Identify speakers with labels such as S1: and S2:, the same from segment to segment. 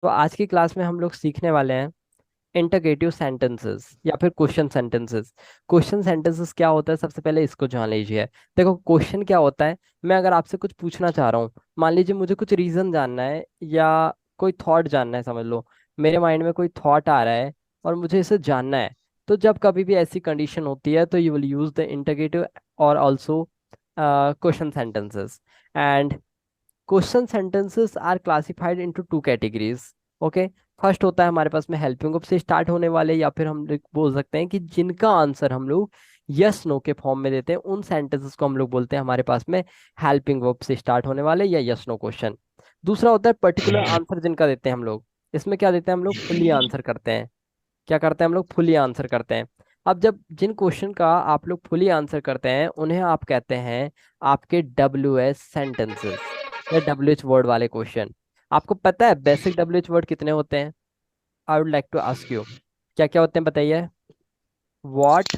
S1: तो आज की क्लास में हम लोग सीखने वाले हैं इंटरगेटिव सेंटेंसेस या फिर क्वेश्चन सेंटेंसेस। क्वेश्चन सेंटेंसेस क्या होता है, सबसे पहले इसको जान लीजिए। देखो, क्वेश्चन क्या होता है, मैं अगर आपसे कुछ पूछना चाह रहा हूँ, मान लीजिए मुझे कुछ रीजन जानना है या कोई थॉट जानना है, समझ लो मेरे माइंड में कोई थॉट आ रहा है और मुझे इसे जानना है। तो जब कभी भी ऐसी कंडीशन होती है तो you will use the interrogative और also question sentences. And question sentences are classified into two categories. Okay, first होता है हमारे पास में हेल्पिंग वर्ब से स्टार्ट होने वाले, या फिर हम लोग बोल सकते हैं कि जिनका आंसर हम लोग यस नो के फॉर्म में देते हैं, उन सेंटेंसेस को हम लोग बोलते हैं हमारे पास में हेल्पिंग वर्ब से स्टार्ट होने वाले या यस नो क्वेश्चन। दूसरा होता है पर्टिकुलर आंसर जिनका देते हैं हम लोग। इसमें क्या देते हैं हम लोग, फुल्ली आंसर करते हैं। क्या करते हैं हम लोग, फुली आंसर करते हैं। अब जब जिन क्वेश्चन का आप लोग फुली आंसर करते हैं उन्हें आप कहते हैं आपके WH सेंटेंसेस या WH वर्ड वाले क्वेश्चन। आपको पता है बेसिक WH वर्ड कितने होते हैं? I would like to ask you, क्या क्या होते हैं बताइए। What,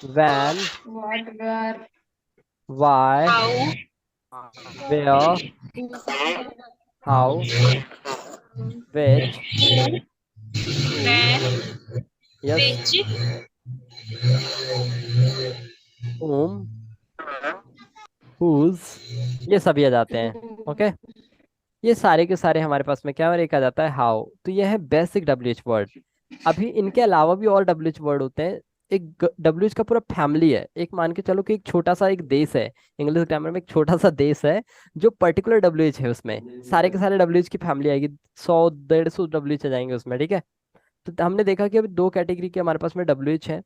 S1: when,
S2: What were
S1: why,
S3: How,
S1: where, how, which, who,
S3: where,
S1: yes,
S3: which,
S1: whom, whose, ये सभी आ जाते हैं। ओके, ये सारे के सारे हमारे पास में क्या, और एक आ जाता है हाउ। तो ये है बेसिक WH वर्ड। अभी इनके अलावा भी और WH वर्ड होते हैं। एक WH का पूरा फैमिली है। एक मान के चलो कि एक छोटा सा एक देश है, इंग्लिश ग्रामर में एक छोटा सा देश है जो पर्टिकुलर WH है, उसमें सारे के सारे WH की फैमिली आएगी। 100 150 WH आ जाएंगे उसमें, ठीक है। तो हमने देखा कि अभी दो कैटेगरी के हमारे पास में WH है,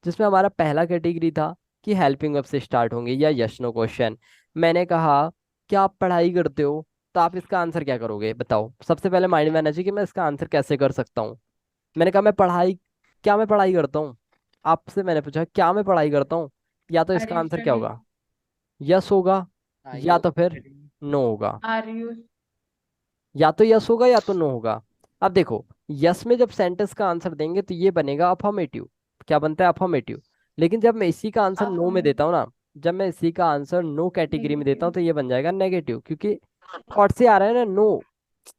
S1: जिसमें हमारा पहला कैटेगरी था कि हेल्पिंग वर्ब से स्टार्ट होंगे या यस नो क्वेश्चन। मैंने कहा क्या आप पढ़ाई करते हो, तो आप इसका आंसर क्या करोगे बताओ। सबसे पहले माइंड में आना चाहिए कि मैं इसका आंसर कैसे कर सकता हूँ। मैंने कहा मैं पढ़ाई, क्या मैं पढ़ाई करता हूँ? आपसे मैंने पूछा क्या मैं पढ़ाई करता हूँ, या तो
S2: are
S1: इसका
S2: you
S1: आंसर क्या
S2: studying?
S1: होगा, यस होगा या तो फिर नो होगा।
S2: Are you
S1: या तो यस होगा या तो नो होगा। अब देखो, यस में जब सेंटेंस का आंसर देंगे तो ये बनेगा अफर्मेटिव। क्या बनता है, अफर्मेटिव। लेकिन जब मैं इसी का आंसर नो में देता हूँ ना, जब मैं इसी का आंसर नो कैटेगरी में देता हूँ
S2: negative?
S1: तो ये बन जाएगा नेगेटिव, क्योंकि थॉट से आ रहा है ना नो।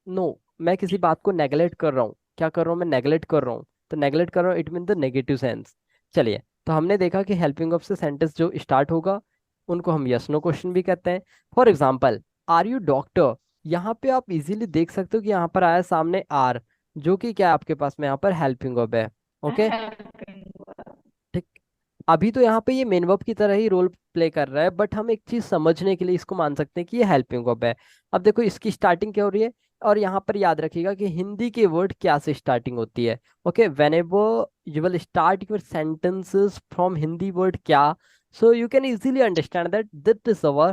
S1: नो, मैं किसी बात को नेगलेक्ट कर रहा हूँ। क्या कर रहा हूँ, मैं नेगलेक्ट कर रहा हूँ। तो नेगलेक्ट कर रहा हूँ, it mean the negative sense. चलिए, तो हमने देखा कि हेल्पिंग ऑफ से सेंटेंस जो स्टार्ट होगा उनको हम यस नो क्वेश्चन भी कहते हैं। For example, are you doctor. यहाँ पे आप इजीली देख सकते हो कि यहाँ पर आया सामने आर, जो कि क्या है आपके पास में यहाँ पर हेल्पिंग वर्ब है। Okay,
S2: Helping.
S1: ठीक। अभी तो यहाँ पे ये मेन वर्ब की तरह ही रोल प्ले कर रहा है, बट हम एक चीज समझने के लिए इसको मान सकते हैं कि ये हेल्पिंग वर्ब है। अब देखो इसकी स्टार्टिंग क्या हो रही है, और यहाँ पर याद रखिएगा कि हिंदी के वर्ड क्या से स्टार्टिंग होती है। Okay, whenever you will start your sentences from Hindi word क्या, so you can easily understand that this is our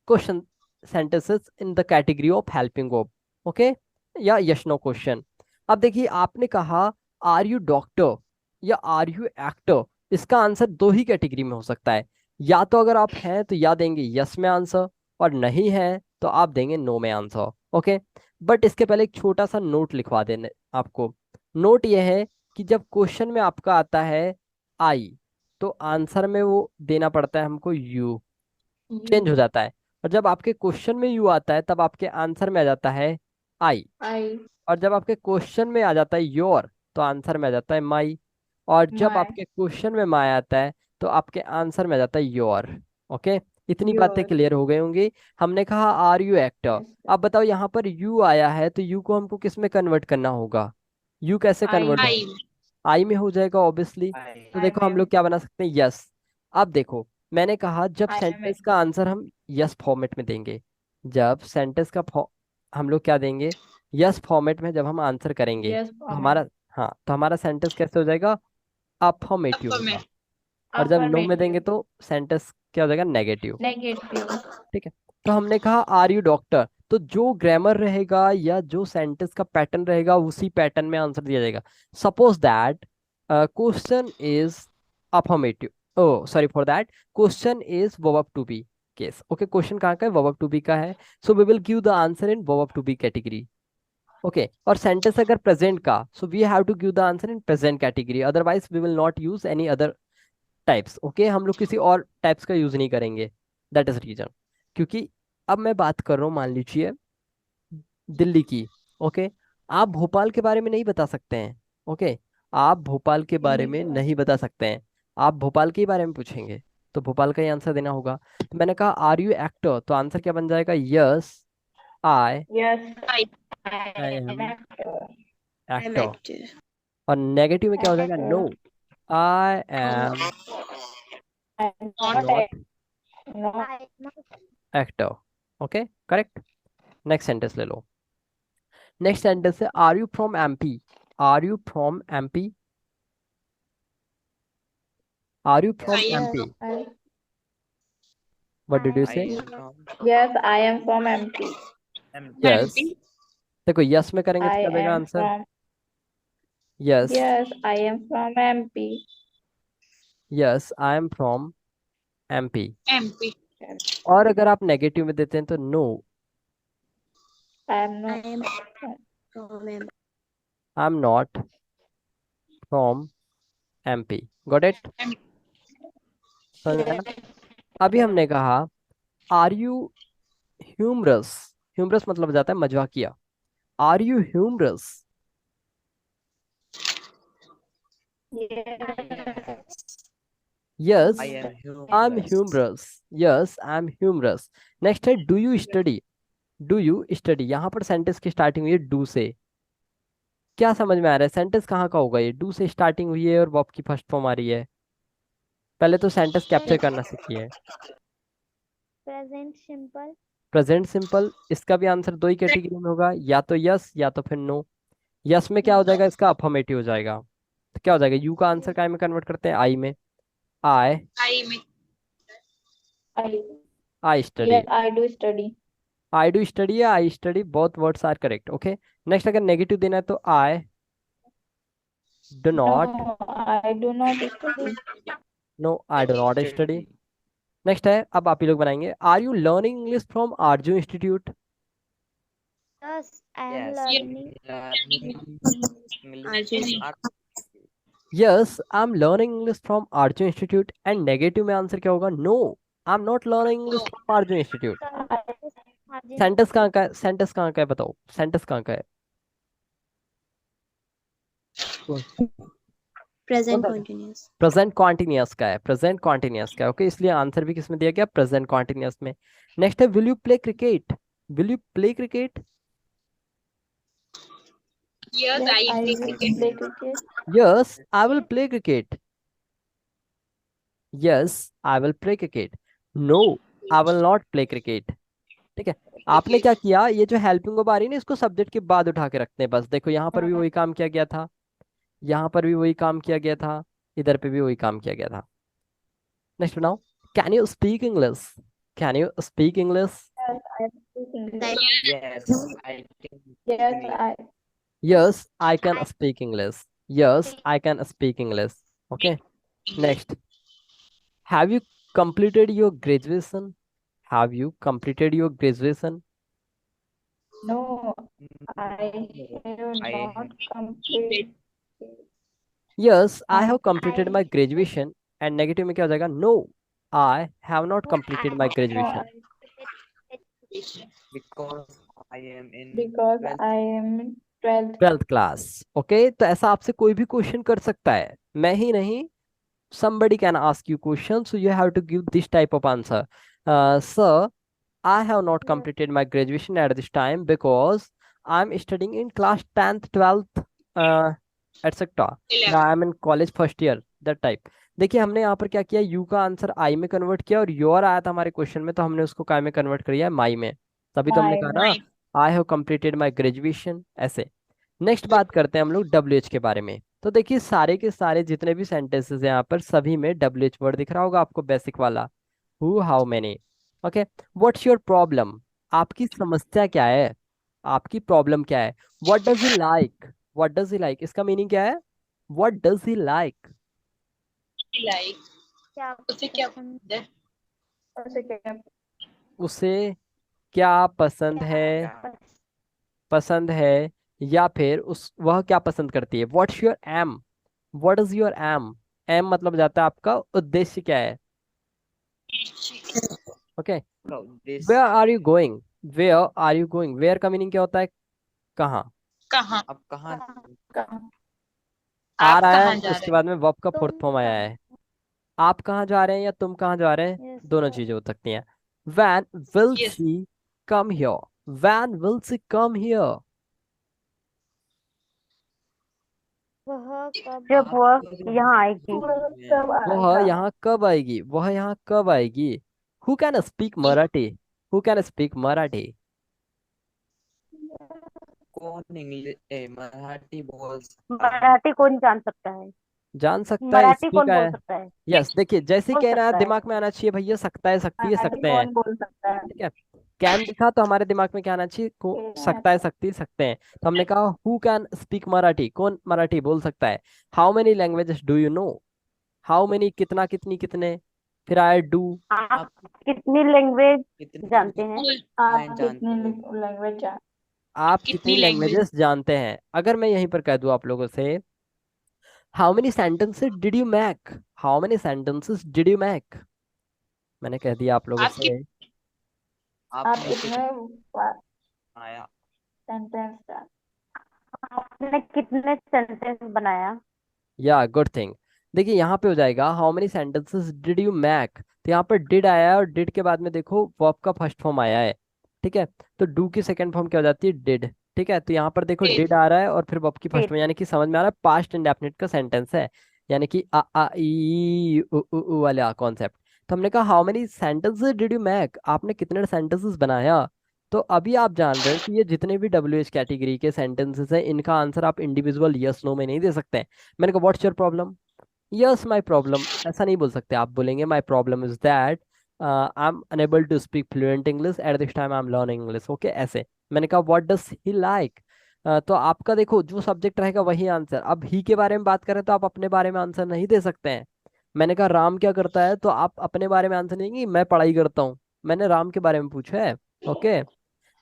S1: question sentences in the category of helping verb. Okay, या यस नो क्वेश्चन। अब देखिए आपने कहा are you doctor या are you actor. इसका answer दो ही कैटेगरी में हो सकता है। या तो अगर आप हैं तो या देंगे यस में आंसर, और नहीं है तो आप देंगे नो में आंसर। ओके, बट इसके पहले एक छोटा सा नोट लिखवा देने आपको। नोट ये है कि जब क्वेश्चन में आपका आता है आई, तो आंसर में वो देना पड़ता है हमको यू, चेंज हो
S2: You.
S1: जाता है। और जब आपके क्वेश्चन में यू आता है तब आपके आंसर में आ जाता है आई।
S2: I.
S1: और जब आपके क्वेश्चन में आ जाता है योर तो आंसर में आ जाता है माई। और जब
S2: My.
S1: आपके क्वेश्चन में माई आता है तो आपके आंसर में आ जाता है योर। ओके, इतनी बातें
S2: Your.
S1: क्लियर हो गई होंगी। हमने कहा आर यू एक्टर।
S2: Yes.
S1: अब बताओ यहाँ पर यू आया है तो यू को हमको किस में कन्वर्ट करना होगा, यू कैसे
S2: I.
S1: कन्वर्ट हो,
S3: I,
S1: आई में हो जाएगा ऑब्वियसली। तो
S2: I
S1: देखो हम लोग
S2: am.
S1: क्या बना सकते हैं, यस। अब देखो, मैंने कहा जब
S2: I am.
S1: सेंटेंस का आंसर हम यस फॉर्मेट में देंगे, जब सेंटेंस का हम लोग क्या देंगे, यस फॉर्मेट में जब हम आंसर करेंगे
S2: Yes,
S1: तो
S2: format.
S1: हमारा, हाँ, तो हमारा सेंटेंस कैसे हो जाएगा, अफर्मेटिव होगा।
S3: affirmative,
S1: और जब नो में देंगे
S2: Affirmative.
S1: तो सेंटेंस क्या हो जाएगा, नेगेटिव।
S2: Negative.
S1: ठीक है। तो हमने कहा आर यू डॉक्टर, तो जो ग्रामर रहेगा या जो सेंटेंस का पैटर्न रहेगा उसी पैटर्न में आंसर दिया जाएगा। Suppose that question is affirmative, oh sorry for that, question is verb to be case. Okay, question कहाँ का है, वर्ब टू बी का है। So we will give the answer in verb to be category. Okay, और sentence अगर present का, so we have to give the answer in present category, otherwise we will not use any other types. Okay, हम लोग किसी और types का use नहीं करेंगे। That is reason. क्योंकि अब मैं बात कर रहा हूँ, मान लीजिए दिल्ली की। ओके, आप भोपाल के बारे में नहीं बता सकते हैं। ओके, आप भोपाल के बारे में नहीं बता सकते हैं। आप भोपाल के ही बारे में पूछेंगे तो भोपाल का ही आंसर देना होगा। तो मैंने कहा आर यू एक्टर, तो आंसर क्या बन जाएगा? Yes I
S2: Yes, I
S1: I
S2: am
S1: am
S2: actor.
S3: I'm
S1: actor.
S3: actor.
S1: और नेगेटिव में क्या हो जाएगा? No,
S2: Actor.
S1: I am
S2: I'm
S3: Not
S2: not
S1: not
S2: not
S1: actor. Okay, correct. Next sentence ले लो। नेक्स्ट सेंटेंस है are you from MP. Are you from MP? Are you from
S3: I am
S1: MP?
S3: from
S2: I,
S1: what did you
S3: I
S1: say?
S3: am from
S2: yes, I am from MP.
S1: Yes.
S3: MP.
S1: देखो yes में करेंगे तो
S2: I
S1: क्या देगा
S2: am
S1: answer?
S2: from
S1: yes,
S2: yes, I am from MP.
S1: Yes I am from MP.
S3: MP.
S1: और अगर आप negative में देते हैं तो no,
S2: I am
S3: I
S2: not
S3: am
S2: from
S3: from MP.
S1: I am not from MP. Got it? समझ में आया?
S2: yes,
S1: अभी हमने कहा आर यू ह्यूमरस। ह्यूमरस मतलब हो जाता है मजाकिया। Are you humorous?
S2: yes,
S1: yes
S4: I am
S1: I am
S4: humorous.
S1: Humorous. Yes I am humorous. Next है do you study. Do you study, यहाँ पर सेंटेंस की स्टार्टिंग हुई है डू से। क्या समझ में आ रहा है? सेंटेंस कहाँ का होगा? ये डू से स्टार्टिंग हुई है और वर्ब की फर्स्ट फॉर्म आ रही है। पहले तो सेंटेंस कैप्चर करना सीखिए।
S5: Present simple.
S1: प्रेजेंट सिंपल, इसका भी आंसर दो ही कैटेगरी में होगा, या तो यस या तो फिर नो। यस में क्या हो जाएगा? इसका अफर्मेटिव हो जाएगा। तो क्या हो जाएगा? यू का आंसर काय में कन्वर्ट करते हैं? आई में। I
S3: I am
S2: I
S1: I study.
S2: yes, I do study.
S1: I do study या I study, both words are correct. Okay, next अगर नेगेटिव देना है तो I do not.
S2: No, I do not study.
S1: No, I do not study. Next है, अब आप ही लोग बनाएंगे। Are you learning English from Aarzoo institute?
S5: Yes I am
S4: Yes,
S5: learning.
S4: learning English
S3: Arjun.
S4: from art.
S1: Yes I am learning English from Aarzoo institute. And negative में answer क्या होगा? No, I am not learning English from Aarzoo institute.
S5: Margin
S1: sentence कहाँ का है? Sentence कहाँ का है? बताओ, सेंटेंस कहाँ का है?
S3: Present continuous.
S1: प्रेजेंट कॉन्टिन्यूअस का है। प्रेजेंट कॉन्टिन्यूअस का है। ओके, इसलिए आंसर भी किसमें दिया गया? प्रेजेंट कॉन्टिन्यूअस में। नेक्स्ट है will you play cricket. Will you play cricket?
S3: Yes,
S2: Yes,
S3: I
S2: I
S3: play
S2: will
S3: cricket.
S2: play cricket.
S1: Yes I will play cricket. Yes I will play cricket. No, I will not play cricket. ठीक है, आपने क्या किया? ये जो helping verb आ रही है ना, इसको सब्जेक्ट के बाद उठा के रखते हैं बस। देखो यहाँ पर भी वही काम किया गया था, यहाँ पर भी वही काम किया गया था, इधर पे भी वही काम किया गया था। नेक्स्ट बनाओ। Can you speak English? Can you speak English?
S2: Yes, I speak English.
S4: Yes, I can
S2: Yes,
S4: English.
S2: I
S1: yes I can speak English. Yes I can speak English. Okay, next. Have you completed your graduation? Have you completed your graduation?
S2: no, I
S4: No,
S2: have
S4: I
S2: not
S4: have
S2: completed.
S1: Yes, I have completed
S5: I
S1: my graduation. And negative में क्या हो जाएगा? No, I have not completed my
S2: No,
S1: graduation.
S4: because I am in
S2: because
S4: 12th.
S2: I am in 12th.
S1: 12th class. Okay, तो ऐसा आपसे कोई भी question कर सकता है, मैं ही नहीं। Somebody can ask you question, so you have to give this type of answer. Sir, I have not completed my graduation at this time because I'm studying in class 10th, 12th, etc. Yeah, I'm in college first year, that type. देखिए हमने यहाँ पर क्या किया? You का answer I में convert किया और योर आया था हमारे क्वेश्चन में, तो हमने उसको काय में कन्वर्ट कर दिया? माई में। तभी तो हमने
S2: My
S1: कहा ना I have completed my graduation, ऐसे। नेक्स्ट बात करते हैं हम लोग डब्ल्यू एच के बारे में। तो देखिए सारे के सारे जितने भी सेंटेंसेस हैं यहाँ पर, सभी में डब्ल्यू एच वर्ड दिख रहा होगा आपको, बेसिक वाला। Who, how many. Okay, what's your problem? आपकी समस्या क्या है? आपकी प्रॉब्लम क्या है? What does he like? What does he like, इसका मीनिंग क्या है? What does he like?
S3: Like
S5: क्या
S3: उसे क्या
S5: पसंद
S3: पसंद है?
S2: also can
S1: उसे क्या पसंद है? पसंद है, या फिर उस वह क्या पसंद करती है? What's your aim? What is your aim? Aim मतलब जाता है आपका उद्देश्य क्या है। Okay,
S4: No, this
S1: where are you going? Where are you going? Where का मीनिंग क्या होता है? कहाँ
S3: कहाँ
S4: अब कहाँ
S2: कहाँ
S1: आ
S3: आप
S1: रहा है,
S3: कहाँ जा
S1: उसके
S3: रहे
S1: बाद में वर्ब का फोर्थ
S5: तुम
S1: फॉर्म आया
S5: कहाँ
S1: है। आप कहाँ जा रहे हैं या तुम कहाँ जा रहे हैं,
S5: यस
S1: दोनों
S5: सर
S1: चीजें हो सकती हैं। When will
S3: who? Yes.
S1: She come here, when will she come here.
S5: वह कब
S6: जब
S4: आप
S6: वह यहाँ आएगी।
S2: वह
S4: में
S2: कब
S1: वह
S2: आएगा
S1: यहाँ कब आएगी, वह यहाँ कब आएगी। Who can speak Marathi, who can speak Marathi.
S4: कौन इंग्लिश मराठी बोल सकता है?
S6: मराठी कौन जान सकता है?
S1: जान सकता है,
S6: मराठी
S1: स्पीक
S6: कौन बोल
S1: है।
S6: सकता है?
S1: यस, देखिए जैसे
S6: बोल
S1: कहना है
S6: सकता है।
S1: दिमाग में आना चाहिए भैया, सकता है, सकती है,
S2: मराठी
S1: सकते हैं।
S2: कौन बोल सकता है
S1: ठीक है, कैन दिखा तो हमारे दिमाग में क्या आना चाहिए, सकता है, सकती, सकते हैं। तो हमने कहा हु कैन स्पीक मराठी, कौन मराठी बोल सकता है। How many languages do you know, how many कितना, कितनी, कितने। फिर आया डू,
S6: आप
S4: आप
S6: कितनी लैंग्वेज जानते
S4: कितनी
S6: हैं?
S2: आप
S4: मैं
S2: कितनी
S4: जानते हो?
S2: लैंग्वेज
S1: आप कितनी
S3: कितनी लैंग्वेज?
S1: लैंग्वेजेस जानते हैं। अगर मैं यहीं पर कह दूं आप लोगों से how many sentences did you make, how many sentences did you make, मैंने कह दिया आप लोगों
S3: आप
S1: से।
S2: आप
S4: आपने
S2: कितने
S4: आया
S2: सेंटेंस
S6: आपने कितने सेंटेंस बनाया?
S1: या गुड थिंग। देखिए यहाँ पे हो जाएगा how many sentences did you make, तो यहाँ पर डिड आया है और डिड के बाद में देखो वर्ब का फर्स्ट फॉर्म आया है। ठीक है, तो डू की सेकंड फॉर्म क्या हो जाती है, डिड। ठीक है, तो यहाँ पर देखो डिड आ रहा है और फिर वर्ब की फर्स्ट
S6: फिर
S1: फॉर्म, यानी कि समझ में आ रहा है पास्ट इंडेफिनिट का सेंटेंस है, यानी कि आ आ ई उ उ उ वाला कॉन्सेप्ट। तो हमने कहा how many sentences did you make, आपने कितने सेंटेंसेस बनाया। तो अभी आप जान रहे हो कि ये जितने भी WH कैटेगरी के सेंटेंसेस हैं इनका आंसर आप इंडिविजुअल यस नो में नहीं दे सकते। मैंने कहा what's your problem, yes my problem, ऐसा नहीं बोल सकते। आप बोलेंगे my problem is that I am unable to speak fluent English at this time, I am learning English, okay ऐसे। मैंने कहा व्हाट डज ही लाइक, तो आपका देखो जो सब्जेक्ट रहेगा वही आंसर। अब ही के बारे में बात करें तो आप अपने बारे में आंसर नहीं दे सकते हैं। मैंने कहा राम क्या करता है, तो आप अपने बारे में आंसर नहीं देंगे, मैं पढ़ाई करता हूँ, मैंने राम के बारे में पूछा है। ओके,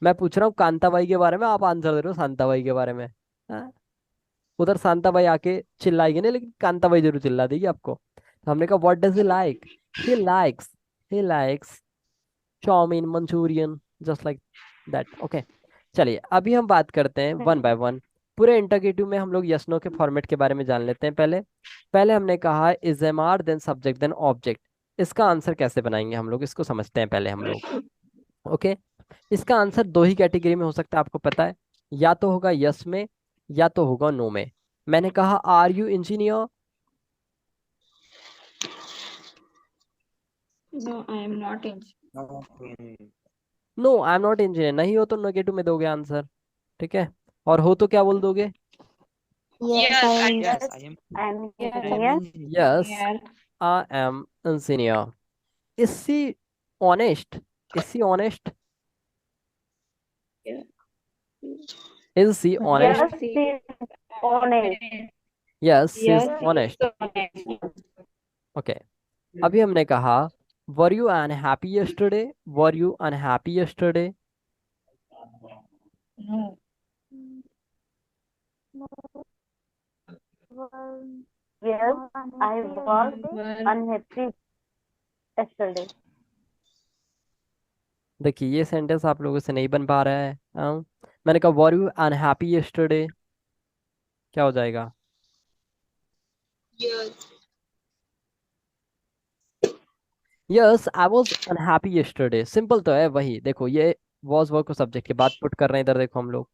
S1: मैं पूछ रहा हूँ कांताबाई के बारे में, आप आंसर दे रहे हो शांताबाई के बारे में। हाँ? उधर शांताबाई आके चिल्लाएगी नहीं, लेकिन कांताबाई जरूर चिल्ला देगी आपको। तो हमने कहा what does he like, he likes, he likes chowmein manchurian, just like that. Okay, चलिए अभी हम बात करते हैं वन बाय वन। पूरे इंटरगेटिव में हम लोग यस नो के फॉर्मेट के बारे में जान लेते हैं। पहले पहले हमने कहा is am are then subject then object. इसका आंसर कैसे बनाएंगे हम लोग, इसको समझते हैं पहले हम लोग। ओके, इसका आंसर दो ही कैटेगरी में हो सकता है, आपको पता है, या तो होगा यस में या तो होगा नो में। मैंने कहा are you engineer,
S2: No, I am not in.
S4: No in
S1: no I am not engineer, नहीं हो तो नेगेटिव में दोगे आंसर। ठीक है, और हो तो क्या बोल दोगे,
S3: yes I
S4: yes I am
S6: I am
S4: I am
S6: engineer.
S1: Yes
S2: Engineer.
S1: I am engineer. Is she honest, is she honest, is she honest,
S6: yes she honest.
S1: Yes she is
S2: Yes, he is
S1: honest.
S2: honest.
S1: Okay, अभी हमने कहा were you unhappy yesterday, were you unhappy yesterday.
S2: No.
S6: Yes I was
S2: Were
S6: unhappy yesterday.
S1: देखिए ये sentence आप लोगों से नहीं बन पा रहा है। हाँ? मैंने कहा वर यू अनहैप्पी यस्टरडे, क्या हो जाएगा,
S3: yes
S1: yes I was unhappy yesterday. Simple तो है वही, देखो ये वॉज वर्क को सब्जेक्ट के बाद पुट कर रहे हैं इधर, देखो हम लोग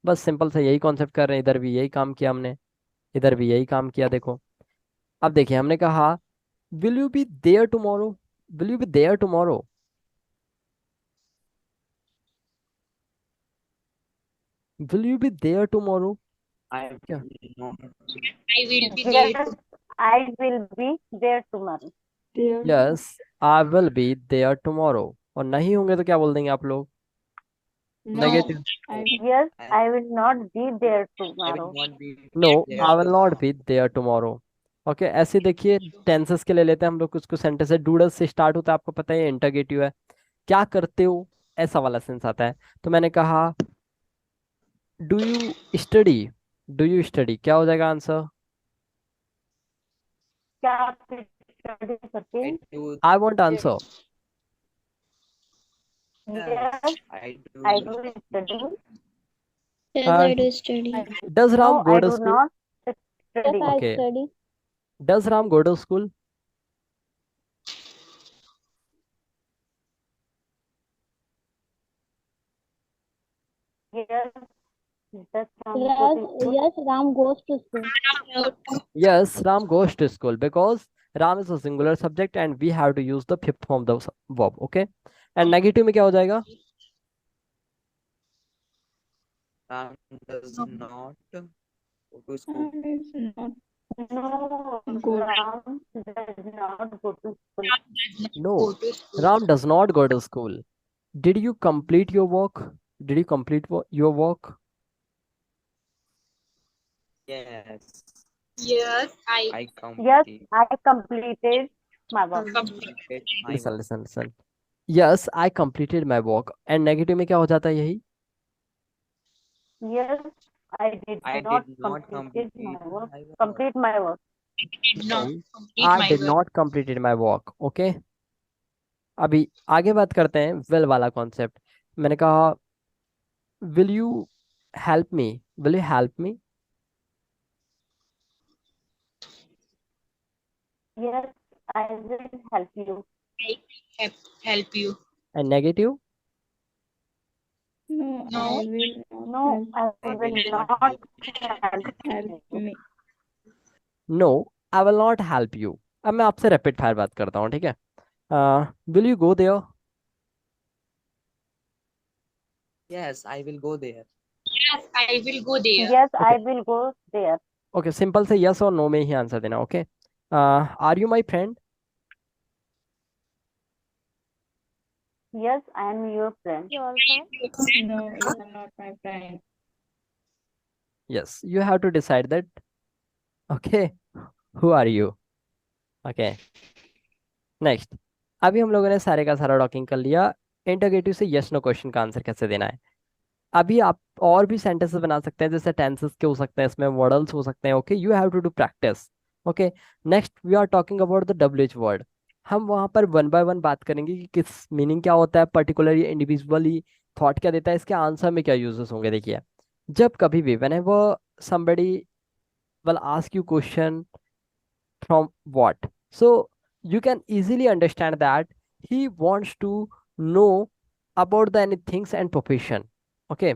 S1: बस सिंपल से यही कॉन्सेप्ट कर रहे हैं, इधर भी यही काम किया हमने, इधर भी यही काम किया। देखो अब देखिए हमने कहा will you be there tomorrow, will you be there tomorrow, will you be there tomorrow,
S4: I
S1: क्या,
S4: not
S3: I will be there
S6: yes I will be there tomorrow.
S2: there?
S1: Yes I will be there tomorrow. और नहीं होंगे तो क्या बोल देंगे आप लोग,
S2: No.
S1: Negative,
S2: I
S6: yes I will not be there
S4: I will
S6: tomorrow.
S4: Not be
S1: no
S4: there
S1: I will not
S4: tomorrow
S1: be there tomorrow. Okay, ऐसे देखिए टेंसेस के ले लेते हैं हम लोग, कुछ कुछ सेंटेंस है डूडल से स्टार्ट होता है, आपको पता है इंटरगेटिव है, क्या करते हो, ऐसा वाला सेंस आता है। तो मैंने कहा do you study, do you study, क्या हो जाएगा आंसर,
S6: क्या आप स्टडी करते
S4: आई
S6: हैं?
S4: Do
S1: I want answer,
S6: yes
S4: I
S6: I
S4: do
S6: do study.
S3: Yes,
S1: Uh,
S3: I do study.
S1: does
S6: No,
S1: Ram go
S6: I
S1: to
S6: do
S1: school?
S6: not
S5: Yes,
S6: study.
S5: I
S1: Okay.
S5: study.
S1: Does Ram go to school?
S6: Yes, that's
S5: Yes, yes, Ram goes to school.
S1: Yes, Ram goes to school because Ram is a singular subject and we have to use the fifth form of the verb. Okay. And negative में क्या हो जाएगा?
S4: Ram does not go to school.
S2: It's not
S6: No,
S2: good.
S6: Ram does not go to school.
S1: No, Ram does not go to school. Did you complete your work? Did you complete your work?
S4: Yes,
S3: Yes, I
S4: I
S6: Yes,
S4: completed
S6: I completed my work.
S4: completed my
S1: Listen,
S4: work.
S1: listen, listen. Yes, I completed my work. And negative में क्या हो जाता है यही?
S6: Yes, I did
S4: I
S6: not
S4: did not
S6: completed my
S4: complete
S6: work.
S4: my work.
S6: Complete my work.
S3: did not
S1: Listen,
S3: complete
S1: I
S3: my
S1: did
S3: work.
S1: not completed my work. Okay. अभी आगे बात करते हैं will वाला कॉन्सेप्ट. मैंने कहा will you help me? Will you help me?
S6: Yes, I will help you.
S3: I help help you.
S1: And negative?
S2: No,
S3: No.
S2: I will not
S6: No, I
S4: I
S6: will
S4: will not
S6: not
S4: help
S6: help
S2: help
S6: you.
S2: me.
S1: No, I will not help you. अब मैं आपसे rapid fire बात करता हूँ, ठीक है? Will you go there?
S4: Yes, I will go there.
S3: Yes, I will go there.
S6: Yes, I
S1: Okay.
S6: will go there.
S1: Okay, simple से yes और नो में ही आंसर देना. Okay. Are you my friend?
S6: Yes, I am your friend.
S5: Your friend.
S2: No, you are not my friend.
S1: Yes, you have to decide that. Okay, who are you? Okay, next. अभी हम लोगों ने सारे का सारा docking कर लिया. Interrogative से यस नो क्वेश्चन का आंसर कैसे देना है. अभी आप और भी सेंटेंसेस बना सकते हैं, जैसे टेंसेस के हो सकते हैं, इसमें मॉडल्स हो सकते हैं. Okay, you have to do practice. Okay, next we are talking about the WH word. हम वहां पर वन बाय वन बात करेंगे कि किस मीनिंग क्या होता है, पर्टिकुलरली इंडिविजुअली थॉट क्या देता है, इसके आंसर में क्या यूजेस होंगे. देखिए, जब कभी भी whenever somebody will ask you question from what, so you can easily understand that he wants to know about the any things and profession. Okay,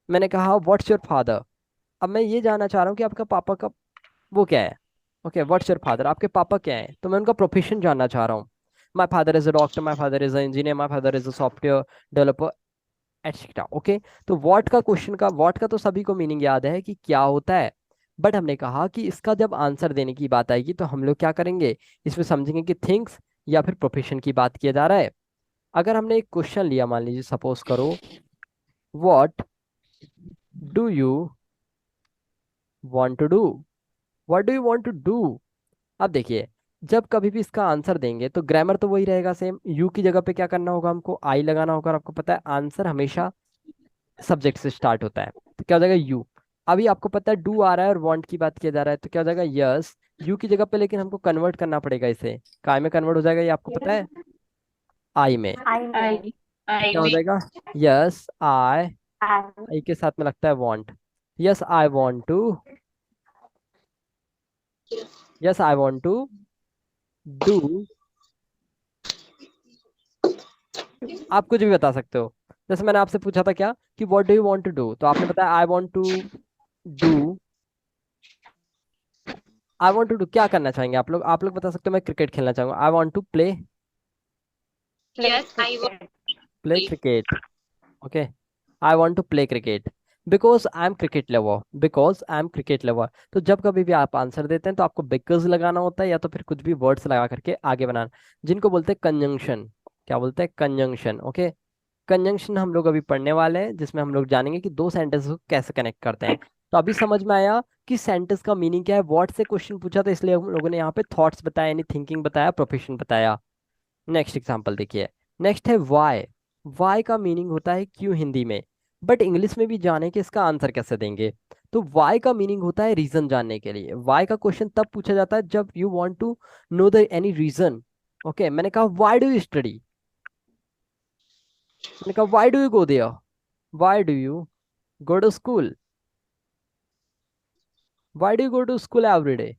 S1: मैंने कहा व्हाट्स योर फादर. अब मैं ये जानना चाह रहा हूँ कि आपका पापा का वो क्या है. ओके, व्हाट्स योर फादर, आपके पापा क्या है, तो मैं उनका प्रोफेशन जानना चाह रहा हूँ. My father is a doctor, my father is a engineer, my father is a software developer, etcetera. Okay, तो व्हाट का क्वेश्चन का व्हाट का तो सभी को मीनिंग याद है कि क्या होता है. बट हमने कहा कि इसका जब आंसर देने की बात आएगी तो हम लोग क्या करेंगे, इसमें समझेंगे कि थिंग्स या फिर प्रोफेशन की बात किया जा रहा है. अगर हमने एक क्वेश्चन लिया, मान लीजिए सपोज करो, what do you want to do, what do you want to do. अब देखिए, जब कभी भी इसका आंसर देंगे तो ग्रामर तो वही रहेगा सेम. यू की जगह पे क्या करना होगा, हमको आई लगाना होगा. और आपको पता है आंसर हमेशा सब्जेक्ट से स्टार्ट होता है, तो क्या हो जाएगा यू. अभी आपको पता है डू आ रहा है और वांट की बात किया जा रहा है, तो क्या हो जाएगा यस. यू की जगह पे लेकिन हमको कन्वर्ट करना पड़ेगा, इसे काय में कन्वर्ट हो जाएगा ये आपको पता है, आई में.
S6: I
S3: I
S1: क्या हो
S3: will.
S1: जाएगा यस आई,
S6: I
S1: आई के साथ में लगता है want. Yes I want to, yes I want to do. आप कुछ भी बता सकते हो. जैसे मैंने आपसे पूछा था क्या कि what do you want to do, तो आपने बताया I want to do. I want to do क्या करना चाहेंगे आप लोग, आप लोग बता सकते हो. मैं क्रिकेट खेलना चाहूंगा, I want to play
S6: play
S3: Yes, I will.
S6: cricket.
S1: Play cricket. Okay, I want to play cricket because I am cricket lover, because I am cricket lover. तो जब कभी भी आप आंसर देते हैं तो आपको बिकॉज लगाना होता है या तो फिर कुछ भी वर्ड्स लगा करके आगे बनाना, जिनको बोलते हैं कंजंक्शन. क्या बोलते हैं कंजंक्शन. ओके, कंजंक्शन हम लोग अभी पढ़ने वाले हैं, जिसमें हम लोग जानेंगे कि दो सेंटेंस को कैसे कनेक्ट करते हैं. तो अभी समझ में आया कि सेंटेंस का मीनिंग क्या है. व्हाट से क्वेश्चन पूछा था, इसलिए हम लोगों ने यहाँ पे थॉट्स बताया, यानी थिंकिंग बताया, प्रोफेशन बताया. नेक्स्ट एग्जाम्पल देखिए, नेक्स्ट है वाई. वाई का मीनिंग होता है क्यों हिंदी में, बट इंग्लिश में भी जाने के इसका आंसर कैसे देंगे. तो वाई का मीनिंग होता है रीजन जानने के लिए. वाई का क्वेश्चन तब पूछा जाता है जब you want to know the any reason. Okay, मैंने कहा व्हाई डू यू स्टडी, मैंने कहा why do you go there, why do you go to school. Why do you go to school every day?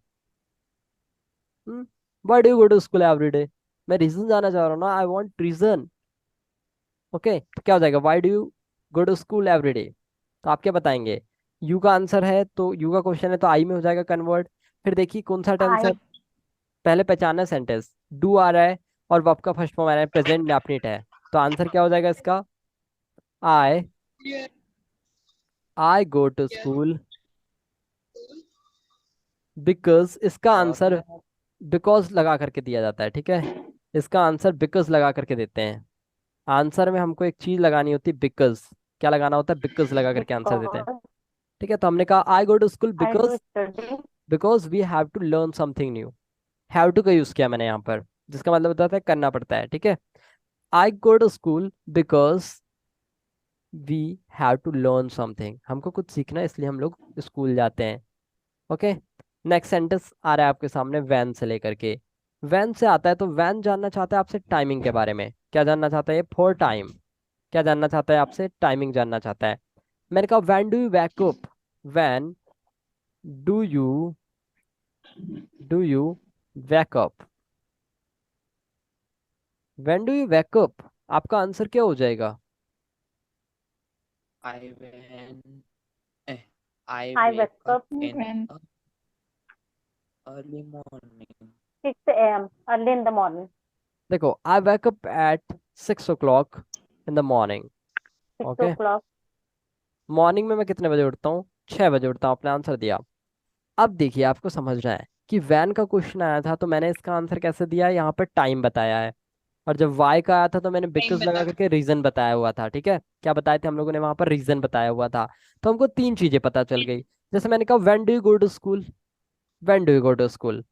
S1: Why do you go to school every day? मैं reason जानना चाह रहा हूँ ना, I want reason. Okay, तो क्या हो जाएगा, why do you go to school every day? तो आप क्या बताएंगे? यू का आंसर है तो यू का क्वेश्चन है तो आई में हो जाएगा कन्वर्ट। फिर देखिए कौन सा टेंस है,
S6: I
S1: पहले पहचानना सेंटेंस, डू आ रहा है और वर्ब का फर्स्ट फॉर्म आ रहा है, प्रेजेंट डेफिनिट है। तो आंसर क्या हो जाएगा इसका? I
S3: Yes.
S1: I go to
S3: Yes.
S1: School because, इसका
S4: और
S1: आंसर
S4: मैं
S1: बिकॉज लगा करके दिया जाता है, ठीक है। इसका आंसर बिकॉज लगा करके देते हैं। आंसर में हमको एक चीज लगानी होती है, बिकॉज। क्या लगाना होता है? बिकॉज लगा करके आंसर देते हैं,
S6: because
S1: ठीक है। तो हमने कहा I go to school
S6: I do
S1: because,
S6: study
S1: because we have to learn something new. Have to का यूज किया मैंने यहाँ पर, जिसका मतलब होता है करना पड़ता है, ठीक है। I go to school because we have to learn something, हमको कुछ सीखना है इसलिए हम लोग स्कूल जाते हैं। ओके, नेक्स्ट सेंटेंस आ रहा है आपके सामने वैन से लेकर के। वैन से आता है तो वैन जानना चाहता है आपसे टाइमिंग के बारे में। क्या जानना चाहता है ये? For time. क्या जानना चाहता है आपसे? टाइमिंग जानना चाहता है। मैंने कहा when do you wake up? When do you do you wake up? When do you wake up, आपका आंसर क्या हो जाएगा?
S4: I when eh, I
S6: I
S4: wake
S6: wake
S4: up
S6: up
S4: in
S2: When
S4: a early morning.
S6: 6 a.m. early in the morning.
S1: देखो, I wake up at 6 o'clock in the morning.
S6: Six
S1: okay,
S6: o'clock.
S1: Morning में मैं कितने बजे उठता हूँ? 6 बजे उठता हूँ, आपने आंसर दिया। अब देखिए आपको समझना है कि वैन का क्वेश्चन आया था तो मैंने इसका आंसर कैसे दिया, यहाँ पर टाइम बताया है। और जब वाई का आया था तो मैंने
S3: Time
S1: बिकॉज लगा
S3: बता.
S1: करके रीजन बताया हुआ था, ठीक है। क्या बताए थे हम लोगों ने वहां पर? रीजन बताया हुआ था। तो हमको तीन चीजें पता चल गई। जैसे मैंने कहा when do you go to school? When do you go to school?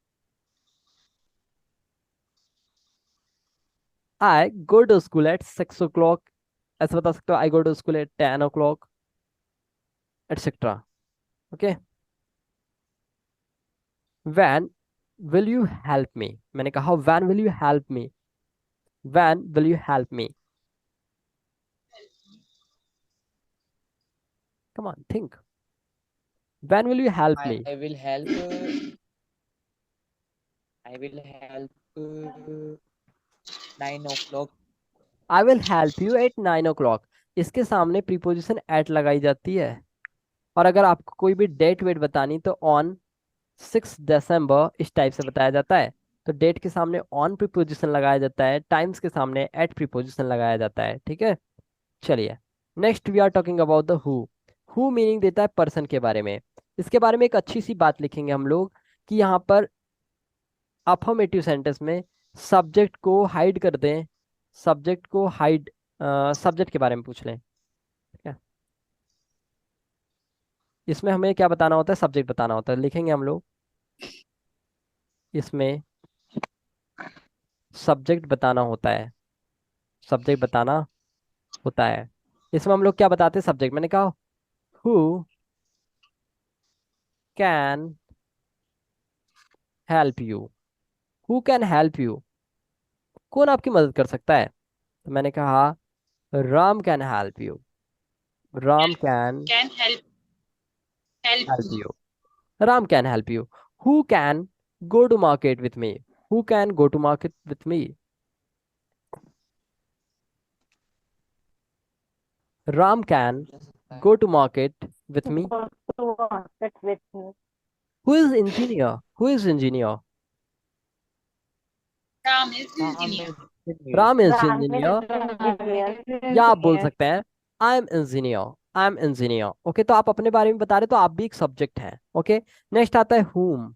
S1: I go to school at 6 o'clock। ऐसे बता सकते हो, I go to school at 10 o'clock, etcetera. Okay, when will you help me? मैंने कहा when will you help me? When will you help me? Come on think, when will you help
S4: I
S1: me?
S4: will help. I will help 9 o'clock.
S1: I will help you at 9 o'clock। इसके सामने preposition eight लगाई जाती है। और अगर आपको कोई भी डेट वेट बतानी तो ऑन 6 दिसंबर इस टाइप से बताया जाता है। तो डेट के सामने ऑन प्रीपोजिशन लगाया जाता है, टाइम्स के सामने एट प्रीपोजिशन लगाया जाता है, ठीक है। चलिए, next we are talking about the who. Who meaning देता है पर्सन के बारे में। इसके बारे में एक अच्छी सी बात लिखेंगे हम लोग कि यहाँ पर अफर्मेटिव सेंटेंस में सब्जेक्ट को हाइड कर दें, सब्जेक्ट को हाइड, सब्जेक्ट के बारे में पूछ लें, ठीक है। इसमें हमें क्या बताना होता है? सब्जेक्ट बताना होता है, लिखेंगे हम लोग इसमें सब्जेक्ट बताना होता है, सब्जेक्ट बताना होता है। इसमें हम लोग क्या बताते हैं? सब्जेक्ट। मैंने कहा who can help you? Who can help you, कौन आपकी मदद कर सकता है? तो मैंने कहा Ram can help you. Ram can
S3: Can help
S1: help
S3: you.
S1: You. Ram can help you. Who can go to market with me? Who can go to market with me? Ram can go to market with me.
S6: Go to market with me.
S1: Who is engineer? Who is engineer?
S3: Ram is
S4: Ram
S3: engineer.
S4: is engineer.
S1: Ram is
S6: Ram is
S1: engineer.
S6: engineer.
S1: या आप बोल सकते हैं आई am engineer, I am engineer. Okay, तो आप अपने बारे में बता रहे तो आप भी एक सब्जेक्ट हैं। ओके, नेक्स्ट आता है हुम।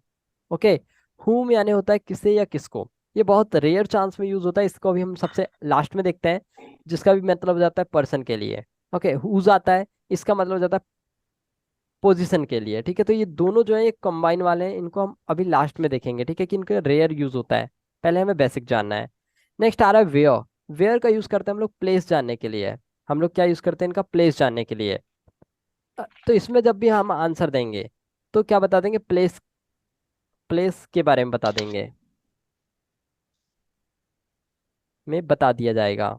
S1: ओके, हुम यानी होता है किसे या किसको। ये बहुत रेयर चांस में यूज होता है, इसको अभी हम सबसे लास्ट में देखते हैं, जिसका भी मतलब हो जाता है पर्सन के लिए। ओके, हुज आता है, इसका मतलब हो जाता है पोजीशन के लिए, ठीक है। तो ये दोनों जो है ये कंबाइन वाले हैं, इनको हम अभी लास्ट में देखेंगे, ठीक है, कि इनका रेयर यूज होता है। पहले हमें बेसिक जानना है। नेक्स्ट आ रहा है वेयर। वेयर का यूज करते हैं हम लोग प्लेस जानने के लिए। हम लोग क्या यूज करते हैं इनका? प्लेस जानने के लिए। तो इसमें जब भी हम आंसर देंगे तो क्या बता देंगे? प्लेस, प्लेस के बारे में बता देंगे, में बता दिया जाएगा,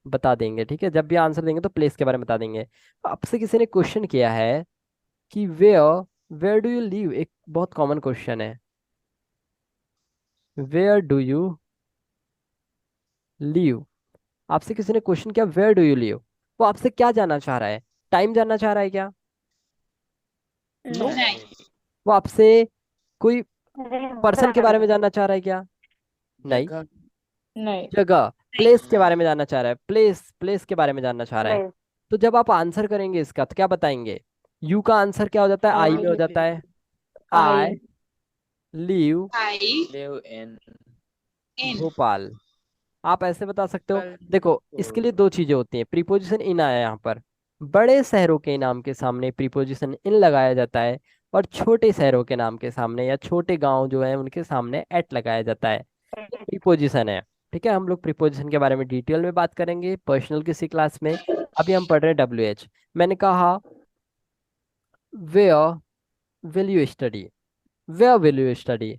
S1: बता देंगे, ठीक है। जब भी आंसर देंगे तो प्लेस के बारे में बता देंगे। आपसे किसी ने क्वेश्चन किया है कि where where do you live एक बहुत कॉमन क्वेश्चन है। वेयर डू यू लीव, आपसे किसी ने क्वेश्चन किया वेयर डू यू लीव, वो आपसे क्या जानना चाह रहा है? टाइम जानना चाह रहा है क्या? नो।
S2: No.
S3: नहीं।
S1: वो आपसे कोई पर्सन के बारे में
S6: Reason.
S1: जानना चाह रहा है क्या? नहीं।
S4: जगह
S2: नहीं।
S1: जगह, प्लेस के बारे में जानना चाह रहा है, प्लेस प्लेस के बारे में जानना चाह रहा है।
S6: Place.
S1: तो जब आप आंसर करेंगे इसका तो क्या बताएंगे? यू का आंसर क्या हो जाता है? आई में हो जाता है। आई
S2: I.
S1: Leave
S3: I
S4: live in
S3: इन।
S1: भोपाल। आप ऐसे बता सकते हो।
S4: कल
S1: देखो इसके लिए दो चीजें होती हैं, प्रीपोजिशन इन आया यहाँ पर, बड़े शहरों के नाम के सामने प्रीपोजिशन इन लगाया जाता है, और छोटे शहरों के नाम के सामने या छोटे गांव जो है उनके सामने एट लगाया जाता है। प्रीपोजिशन है। ठीक है, हम लोग प्रीपोजिशन के बारे में डिटेल में बात करेंगे पर्सनल किसी क्लास में। अभी हम पढ़ रहे हैं WH। मैंने कहा where will you study, where will you study?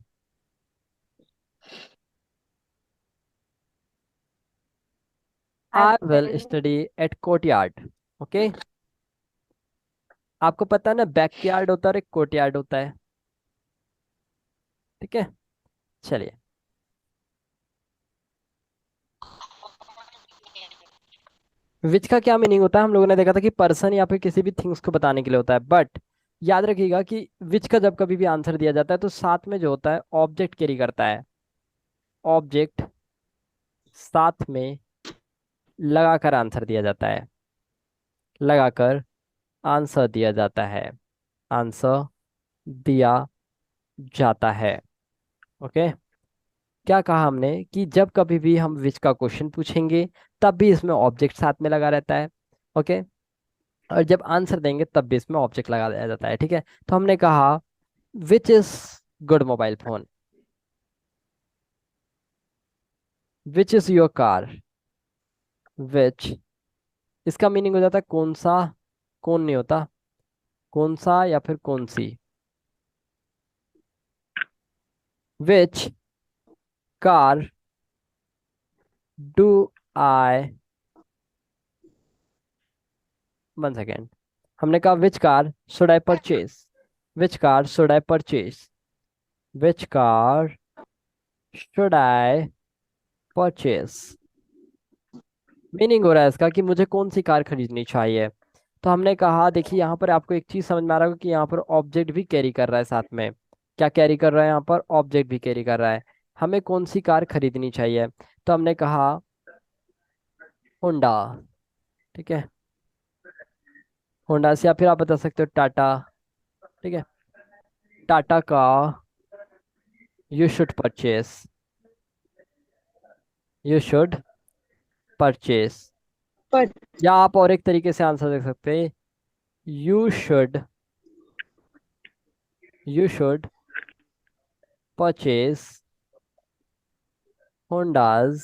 S1: I will study at courtyard. Okay, आपको पता है ना बैकयार्ड होता है और एक कोर्टयार्ड होता है। ठीक है, चलिए। विच का क्या मीनिंग होता है? हम लोगों ने देखा था कि पर्सन या फिर किसी भी थिंग्स को बताने के लिए होता है, बट याद रखिएगा कि विच का जब कभी भी आंसर दिया जाता है तो साथ में जो होता है ऑब्जेक्ट कैरी करता है। ऑब्जेक्ट साथ में लगाकर आंसर दिया जाता है, लगाकर आंसर दिया जाता है, आंसर दिया जाता है। ओके, क्या कहा हमने कि जब कभी भी हम विच का क्वेश्चन पूछेंगे तब भी इसमें ऑब्जेक्ट साथ में लगा रहता है। ओके, और जब आंसर देंगे तब भी इसमें ऑब्जेक्ट लगा दिया जाता है। ठीक है, तो हमने कहा which is good mobile phone, which is your car, which, इसका मीनिंग हो जाता है कौन सा, कौन नहीं होता, कौन सा या फिर कौन सी। Which car do I, one second, हमने कहा which car should I purchase, which car should I purchase, which car should I purchase. Meaning हो रहा है इसका कि मुझे कौन सी कार खरीदनी चाहिए। तो हमने कहा देखिए यहाँ पर आपको एक चीज समझ में आ रहा होगा कि यहाँ पर ऑब्जेक्ट भी कैरी कर रहा है साथ में। क्या कैरी कर रहा है? यहाँ पर ऑब्जेक्ट भी कैरी कर रहा है। हमें कौन सी कार खरीदनी चाहिए? तो हमने कहा होंडा। ठीक है, होंडा से या फिर आप बता सकते हो टाटा। ठीक है, टाटा का you should purchase, you should purchase.
S2: But
S1: या आप और एक तरीके से आंसर दे सकते हैं, you should, you should purchase Hondas,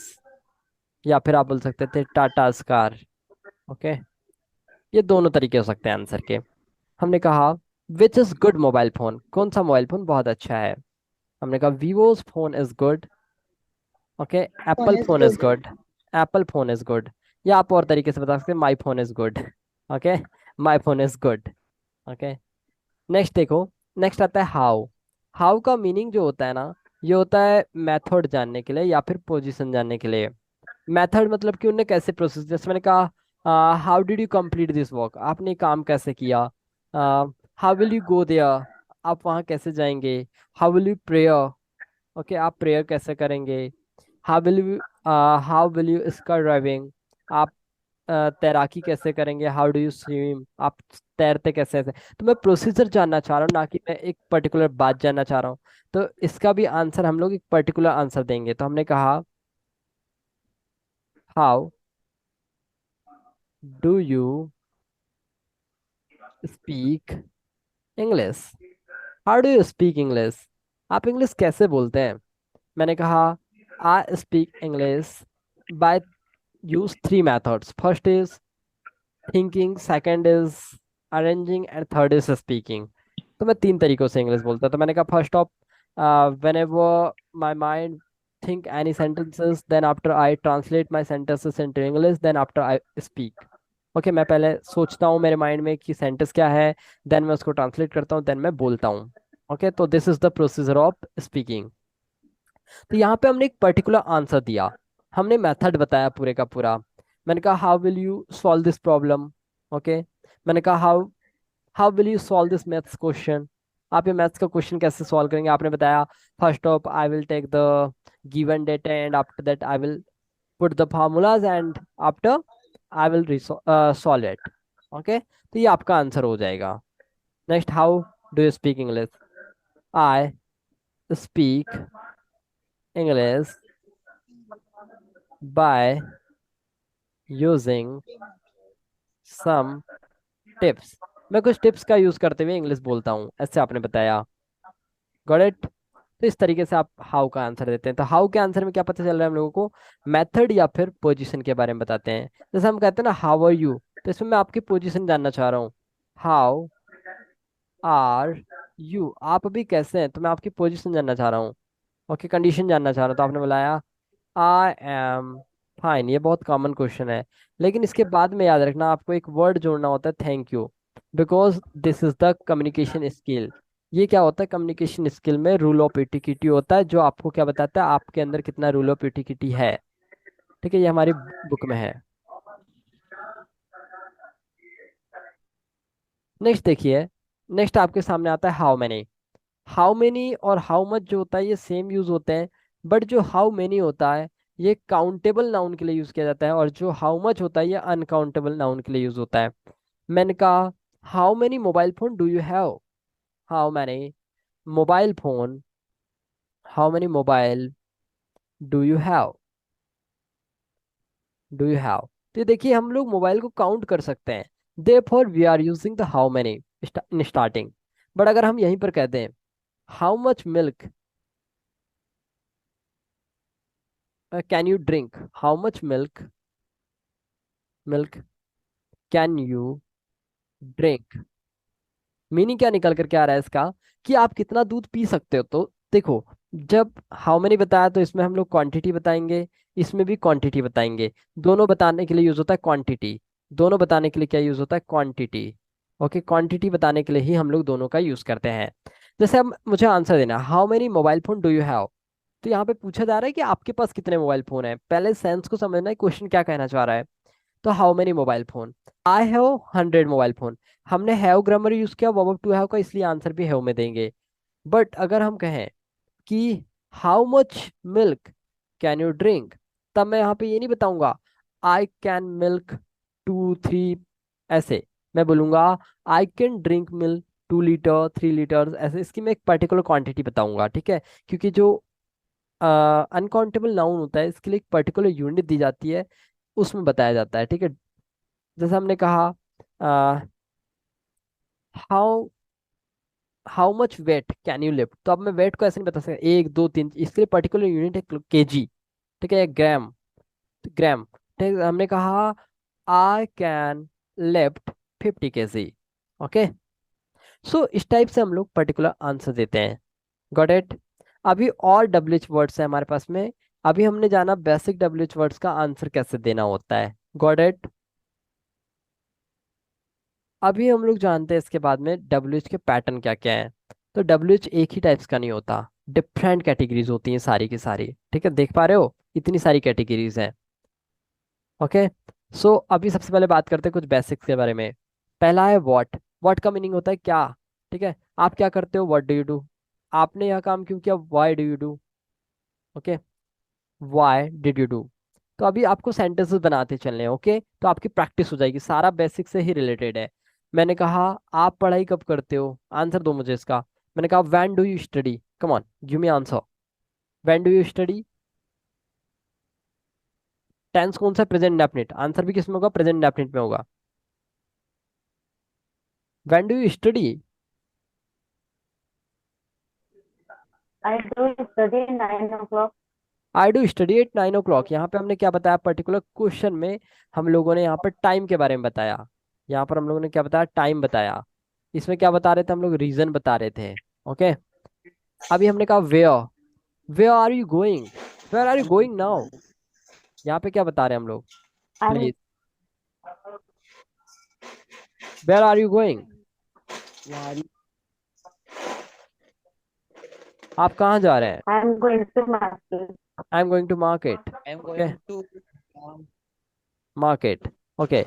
S1: या फिर आप बोल सकते थे टाटाज कार। ओके, ये दोनों तरीके हो सकते हैं आंसर के। हमने कहा which is good mobile phone, कौन सा मोबाइल फोन बहुत अच्छा है? हमने कहा Vivo's phone is good. Okay, Apple
S2: is
S1: phone is
S2: good.
S1: Good, Apple phone is good. या आप और तरीके से बता सकते हैं my phone is good. Okay, my phone is good. Okay, next देखो, नेक्स्ट आता है हाउ। हाउ का मीनिंग जो होता है ना, ये होता है मेथड जानने के लिए या फिर पोजीशन जानने के लिए। मेथड मतलब कि उन्होंने कैसे प्रोसेस, जैसे मैंने कहा how did you complete this work, आपने काम कैसे किया। How will you go there, आप वहाँ कैसे जाएंगे। How will you prayer, okay आप प्रेयर कैसे करेंगे। How will you sky driving, आप तैराकी कैसे करेंगे। हाउ डू यू स्विम, आप तैरते कैसे ऐसे। तो मैं प्रोसीजर जानना चाह रहा हूँ, ना कि मैं एक पर्टिकुलर बात जानना चाह रहा हूँ। तो इसका भी आंसर हम लोग एक पर्टिकुलर आंसर देंगे। तो हमने कहा how do you speak English, how do you speak English, आप इंग्लिश कैसे बोलते हैं। मैंने कहा आई speak English by use three methods, first is thinking, second is arranging and third is speaking. तो मैं तीन तरीकों से इंग्लिश बोलता हूँ। तो मैंने कहा first of when ever my mind think any sentences, then after I translate my sentences into English, then after I speak. Okay, मैं पहले सोचता हूँ मेरे माइंड में कि सेंटेंस क्या है, देन मैं उसको ट्रांसलेट करता हूँ, देन मैं बोलता हूँ। ओके, तो this is the procedure of speaking. तो यहाँ पे हमने एक पर्टिकुलर आंसर दिया, हमने मेथड बताया पूरे का पूरा। मैंने कहा how will you solve this problem. Okay, मैंने कहा how how will you solve this maths question, आप ये मैथ्स का क्वेश्चन कैसे सॉल्व करेंगे। आपने बताया first of I will take the given data and after that I will put the formulas and after I will solve it. Okay, तो ये आपका आंसर हो जाएगा। Next, how do you speak English. I speak English by using some tips, मैं कुछ tips का use करते हुए इंग्लिश बोलता हूँ, ऐसे आपने बताया। Got it. तो इस तरीके से आप हाउ का आंसर देते हैं। तो हाउ के आंसर में क्या पता चल रहा है हम लोगों को, मेथड या फिर पोजीशन के बारे में बताते हैं। जैसे हम कहते हैं ना हाउ आर यू, तो इसमें मैं आपकी पोजीशन जानना चाह रहा हूँ। हाउ आर यू, आप अभी कैसे हैं, तो मैं आपकी पोजीशन जानना चाह रहा हूँ। ओके, कंडीशन जानना चाह रहा हूँ, तो आपने बुलाया आई एम फाइन। ये बहुत कॉमन क्वेश्चन है, लेकिन इसके बाद में याद रखना आपको एक वर्ड जोड़ना होता है, thank you, because this is the communication skill. ये क्या होता है, कम्युनिकेशन स्किल में रूल ऑफ इटिकिटी होता है, जो आपको क्या बताता है आपके अंदर कितना रूल ऑफ इटिकिटी है। ठीक है, ये हमारी बुक में है। नेक्स्ट देखिए, नेक्स्ट आपके सामने आता है हाउ मैनी। हाउ मेनी और हाउ मच जो होता है ये सेम यूज होते हैं, बट जो हाउ मेनी होता है ये काउंटेबल नाउन के लिए यूज किया जाता है, और जो हाउ मच होता है ये अनकाउंटेबल नाउन के लिए यूज होता है। मैंने कहा how many mobile phone do you have, how many mobile phone, how many mobile do you have, do you have. तो ये देखिए हम लोग मोबाइल को काउंट कर सकते हैं, therefore we are using the how many in starting. But अगर हम यहीं पर कहते हैं how much milk can you drink, how much milk milk can you drink, meaning क्या निकल करके आ रहा है इसका, कि आप कितना दूध पी सकते हो। तो देखो, जब हाउ मेनी बताया तो इसमें हम लोग क्वांटिटी बताएंगे, इसमें भी क्वांटिटी बताएंगे। दोनों बताने के लिए यूज होता है क्वांटिटी, दोनों बताने के लिए क्या यूज होता है, क्वांटिटी। ओके, क्वांटिटी बताने के लिए ही हम लोग दोनों का यूज करते हैं। जैसे अब मुझे आंसर देना, how many mobile phone do you have, तो यहाँ पे पूछा जा रहा है कि आपके पास कितने मोबाइल फोन है। पहले सेंस को समझना है, क्वेश्चन क्या कहना चाह रहा है। तो how many mobile phone, I have 100 mobile phone. हमने हैव ग्रामर यूज किया वर्ब टू हैव का, इसलिए आंसर भी हैव में देंगे। बट अगर हम कहें कि how much milk can you drink, तब मैं यहाँ पे ये नहीं बताऊंगा आई कैन मिल्क 2 3, ऐसे मैं बोलूंगा I can drink milk 2 litre 3 litre, ऐसे इसकी मैं एक पर्टिकुलर क्वांटिटी बताऊंगा। ठीक है, क्योंकि जो अनकाउंटेबल नाउन होता है इसके लिए एक पर्टिकुलर यूनिट दी जाती है, उसमें बताया जाता है। ठीक है, जैसे हमने कहा how how much weight can you lift, तो अब मैं वेट को ऐसे नहीं बता सकता 1 2 3, इसके लिए पर्टिकुलर यूनिट है केजी। ठीक है, ग्राम, ग्राम। ठीक है, हमने कहा I can lift 50 kg। Okay, so इस टाइप से हम लोग पर्टिकुलर आंसर देते हैं। Got it. अभी और डब्ल्यूएच वर्ड्स है हमारे पास में, अभी हमने जाना बेसिक डब्ल्यूएच वर्ड्स का आंसर कैसे देना होता है। Got it. अभी हम लोग जानते हैं इसके बाद में डब्ल्यूएच के पैटर्न क्या क्या है। तो डब्ल्यूएच एक ही टाइप्स का नहीं होता, डिफरेंट कैटेगरीज होती हैं सारी की सारी। ठीक है, देख पा रहे हो इतनी सारी कैटेगरीज हैं। ओके, सो अभी सबसे पहले बात करते हैं कुछ बेसिक्स के बारे में। पहला है व्हाट, व्हाट का मीनिंग होता है क्या। ठीक है, आप क्या करते हो, व्हाट डू यू डू, आपने यह काम क्यों किया, why do you do. Okay, why did you do. तो अभी आपको सेंटेंसेस बनाते चलने हैं। ओके, तो आपकी प्रैक्टिस हो जाएगी, सारा बेसिक से ही रिलेटेड है। मैंने कहा आप पढ़ाई कब करते हो, आंसर दो मुझे इसका। मैंने कहा when do you study, come on give me answer, when do you study. Tense कौन सा, प्रेजेंट इंडेफिनिट, आंसर भी किसमें होगा, प्रेजेंट इंडेफिनिट में होगा। When do you study,
S6: I do study 9 o'clock.
S1: I do study eight 9 o'clock। यहाँ पे हमने क्या बताया, पर्टिकुलर क्वेश्चन में हम लोगों ने यहाँ पर टाइम के बारे में बताया। यहाँ पर हम लोगों ने क्या बताया, टाइम बताया। इसमें क्या बता रहे थे हम लोग, रीजन बता रहे थे। ओके, अभी हमने कहा where are you going, where are you going now. यहाँ पे क्या बता रहे हैं हम लोग,
S6: I'm
S1: please. Where are you going? आप कहाँ जा रहे हैं?
S6: I am going to market.
S1: I am going to market.
S4: I'm
S1: Okay,
S4: going to
S1: market. Okay.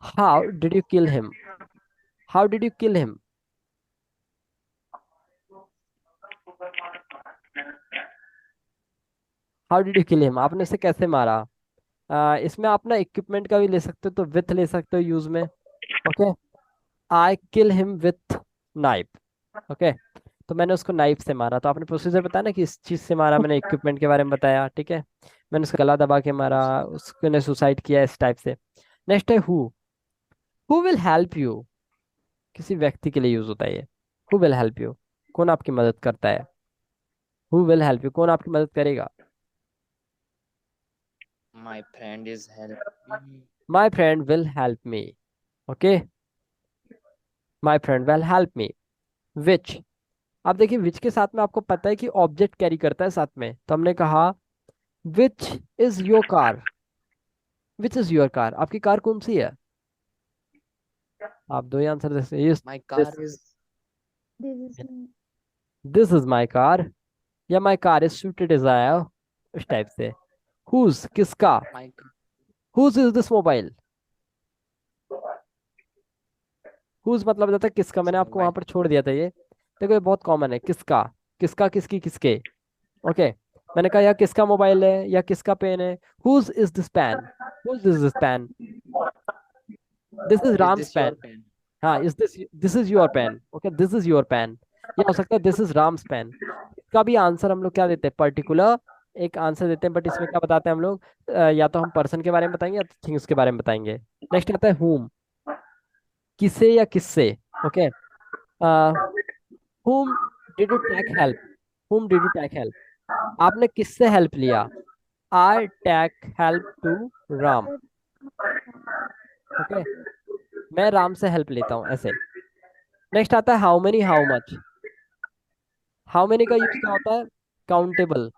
S1: How did you kill him? How did you kill him? How did you kill him? आपने इसे कैसे मारा? इसमें आप ना equipment का भी ले सकते हो, तो विथ ले सकते हो यूज में. Okay. I kill him with knife. Okay. तो मैंने उसको नाइफ से मारा. तो आपने प्रोसीजर बताया ना कि इस चीज से मारा, मैंने इक्विपमेंट के बारे में बताया. ठीक है. मैंने उसका गला दबा के मारा, उसने सुसाइड किया, इस टाइप से. नेक्स्ट है हु विल हेल्प यू. किसी व्यक्ति के लिए यूज होता है ये. हु विल हेल्प यू, कौन आपकी मदद करता है? हु विल हेल्प यू, कौन आपकी मदद करेगा?
S4: my friend is helping me.
S1: My friend will help me. Okay. My friend will help me. Which. अब देखिए विच के साथ में आपको पता है कि ऑब्जेक्ट कैरी करता है साथ में, तो हमने कहा which is your car. Which is your car, आपकी कार कौन सी है? आप दो ही आंसर दे सकते.
S4: My car is
S5: This is
S1: this is my car, या my car is Swift Dzire, इस टाइप से. हुज, किसका.
S4: my car.
S1: Whose is this mobile. Whose मतलब जाता है किसका. मैंने आपको वहां पर छोड़ दिया था ये. देखो ये बहुत कॉमन है. किसका, किसका, किसकी, किसके. ओके. मैंने कहा या किसका मोबाइल है या किसका पेन है. Whose is this pen. Whose is this pen. This is
S4: Is
S1: Ram's
S4: this your
S1: pen.
S4: pen?
S1: हाँ, is this is your pen. Okay, this is your pen. ये हो सकता है दिस इज राम्स पेन. इसका भी आंसर हम लोग क्या देते हैं, पर्टिकुलर एक आंसर देते हैं. बट इसमें क्या बताते हैं हम लोग, या तो हम पर्सन के बारे में बताएंगे या थिंग्स के बारे में बताएंगे. नेक्स्ट आता है हुम. किसे या किससे. Okay. Whom did you take help. Whom did you take help, आपने किससे हेल्प लिया. I take help to Ram. Okay. मैं राम से हेल्प लेता हूँ, ऐसे. नेक्स्ट आता है how many, how much. How many का यूज क्या होता है, काउंटेबल.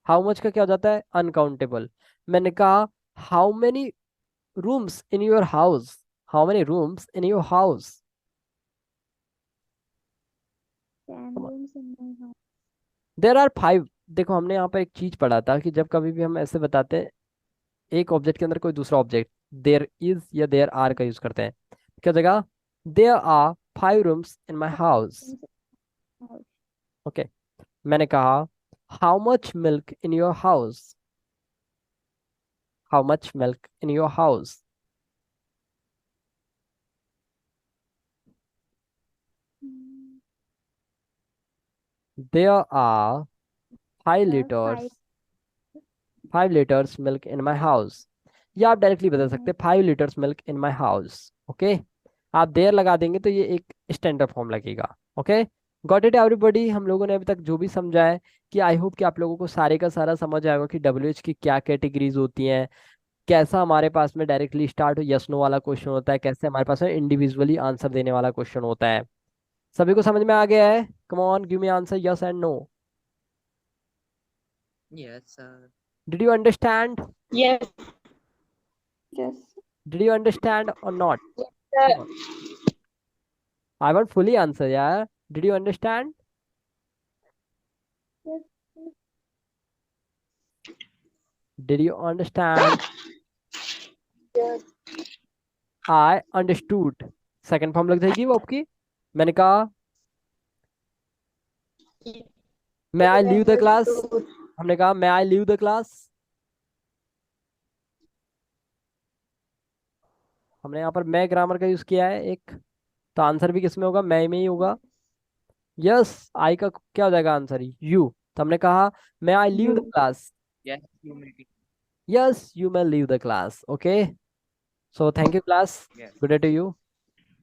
S1: हाउ मच का क्या हो जाता है, अनकाउंटेबल. मैंने कहा how many rooms in your house. How many rooms in your house.
S5: 10 rooms in my house.
S1: There are 5. देखो हमने यहाँ पर एक चीज पढ़ा था कि जब कभी भी हम ऐसे बताते हैं एक ऑब्जेक्ट के अंदर कोई दूसरा ऑब्जेक्ट, देयर इज या देयर आर का यूज करते हैं. क्या जगह, there are 5 rooms in my house.
S5: House.
S1: Okay. मैंने कहा how much milk in your house. How much milk in your house.
S5: Mm,
S1: there are 5
S5: there are
S1: litres.
S5: five.
S1: 5 litres milk in my house. या आप directly बता सकते हैं 5 litres milk in my house. Okay. आप there लगा देंगे तो ये एक स्टैंडर्ड फॉर्म लगेगा. ओके. Got it everybody. हम लोगों ने अभी तक जो भी समझा है, कि आई होप कि आप लोगों को सारे का सारा समझ आएगा कि WH की क्या कैटेगरीज होती हैं, कैसा हमारे पास में डायरेक्टली स्टार्ट यस नो वाला क्वेश्चन होता है, कैसे हमारे पास में इंडिविजुअली आंसर देने वाला क्वेश्चन होता है. सभी को समझ में आ गया है? Come on give me answer yes and no.
S4: Yes, sir.
S1: Did you understand?
S2: Yes. Yes.
S1: Did you understand और not?
S2: Sir.
S1: I want fully answer यार. Did you understand?
S5: Yes.
S1: Did you understand?
S2: Yes.
S1: I understood. Second form लग जाएगी वो आपकी. मैंने कहा may I leave the class. हमने कहा may I leave the class. हमने यहाँ पर मैं ग्रामर का यूज किया है एक, तो आंसर भी किसमें होगा, मैं में ही होगा. यस. आई का क्या हो जाएगा आंसर, यू. तो हमने कहा may I leave the class.
S4: Yes, you may be.
S1: Yes, you may leave the class. Okay. So thank you class.
S4: Yes.
S1: Good day to you.